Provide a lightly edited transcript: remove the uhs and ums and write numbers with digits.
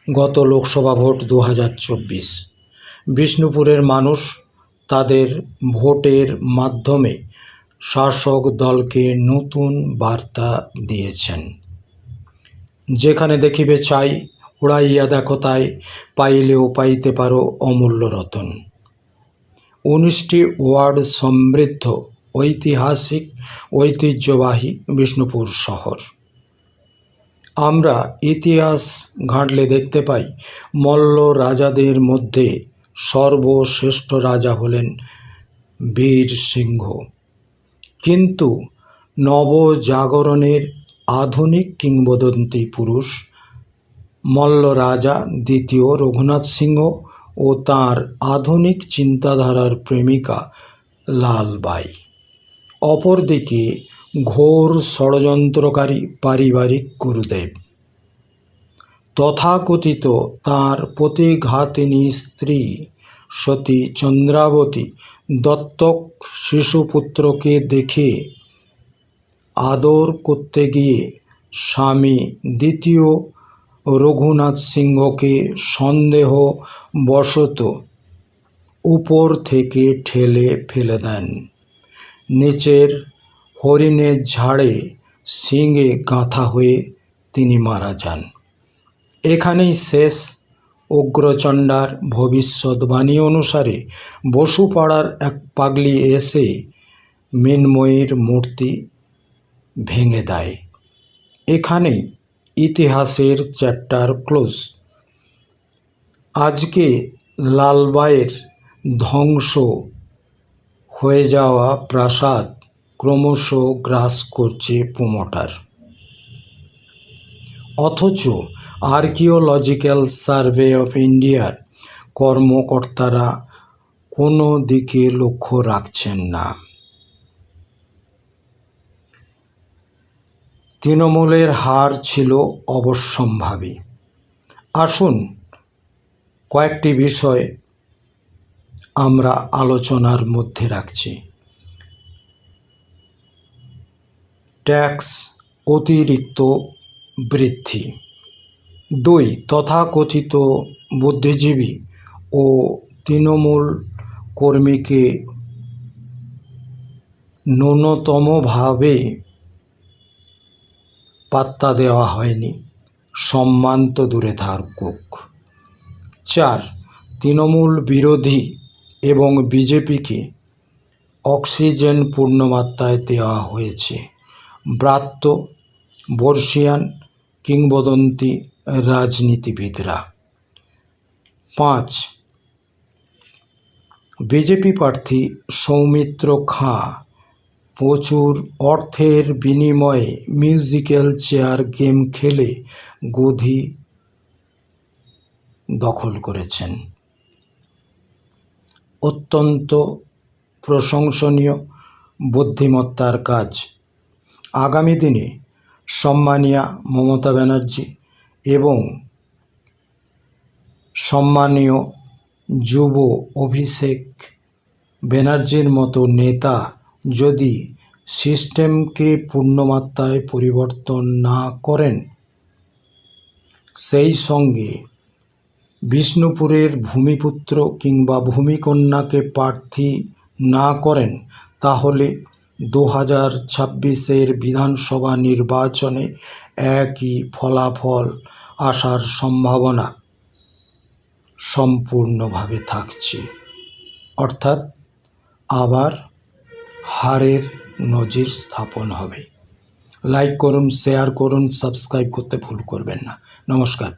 গত লোকসভা ভোট 2024। বিষ্ণুপুরের মানুষ তাদের ভোটের মাধ্যমে শাসক দলকে নতুন বার্তা দিয়েছেন। যেখানে দেখিবে চাই, উড়াইয়া দেখো তাই, পাইলেও পাইতে পারো অমূল্য রতন। 19টি ওয়ার্ড সমৃদ্ধ ঐতিহাসিক ঐতিহ্যবাহী বিষ্ণুপুর শহর। আমরা ইতিহাস ঘাঁটলে দেখতে পাই, মল্ল রাজাদের মধ্যে সর্বশ্রেষ্ঠ রাজা হলেন বীর সিংহ। কিন্তু নবজাগরণের আধুনিক কিংবদন্তি পুরুষ মল্ল রাজা দ্বিতীয় রঘুনাথ সিংহ ও তাঁর আধুনিক চিন্তাধারার প্রেমিকা লালবাই। অপরদিকে ঘোর ষড়যন্ত্রকারী পারিবারিক গুরুদেব, তথাকথিত তাঁর প্রতিঘাতিনী স্ত্রী সতী চন্দ্রাবতী দত্তক শিশুপুত্রকে দেখে আদর করতে গিয়ে স্বামী দ্বিতীয় রঘুনাথ সিংহকে সন্দেহবশত উপর থেকে ঠেলে ফেলে দেন। নিচের হরিণের ঝাড়ে শিঙে গাঁথা হয়ে তিনি মারা যান। এখানেই শেষ। উগ্রচণ্ডার ভবিষ্যৎবাণী অনুসারে বসুপাড়ার এক পাগলি এসে মৃন্ময়ীর মূর্তি ভেঙে দেয়। এখানেই ইতিহাসের চ্যাপ্টার ক্লোজ। আজকে লালবাইয়ের ধ্বংস হয়ে যাওয়া প্রাসাদ ক্রমশ গ্রাস করছে প্রমোটার। অথচ আর্কিওলজিক্যাল সার্ভে অফ ইন্ডিয়ার কর্মকর্তারা কোনো দিকে লক্ষ্য রাখছেন না। তৃণমূলের হার ছিল অবশ্যম্ভাবী। আসুন কয়েকটি বিষয় আমরা আলোচনার মধ্যে রাখছি। ট্যাক্স অতিরিক্ত বৃদ্ধি। 2, তথাকথিত বুদ্ধিজীবী ও তৃণমূল কর্মীকে ন্যূনতমভাবে পাত্তা দেওয়া হয়নি, সম্মান তো দূরে থাকুক। 4, তৃণমূল বিরোধী এবং বিজেপিকে অক্সিজেন পূর্ণমাত্রায় দেওয়া হয়েছে ব্রাত্য বর্ষিয়ান কিংবদন্তি রাজনীতিবিদরা। 5, বিজেপি প্রার্থী সৌমিত্র খাঁ প্রচুর অর্থের বিনিময়ে মিউজিক্যাল চেয়ার গেম খেলে গদি দখল করেছেন। অত্যন্ত প্রশংসনীয় বুদ্ধিমত্তার কাজ। আগামী দিনে সম্মানীয়া মমতা ব্যানার্জি এবং সম্মানীয় যুব অভিষেক ব্যানার্জির মতো নেতা যদি সিস্টেমকে পূর্ণমাত্রায় পরিবর্তন না করেন, সেই সঙ্গে বিষ্ণুপুরের ভূমিপুত্র কিংবা ভূমিকন্যাকে প্রার্থী না করেন, তাহলে 2026-এর বিধানসভা নির্বাচনে একই ফলাফল আসার সম্ভাবনা সম্পূর্ণভাবে থাকছে। অর্থাৎ আবার হারের নজির স্থাপন হবে। লাইক করুন, শেয়ার করুন, সাবস্ক্রাইব করতে ভুল করবেন না। নমস্কার।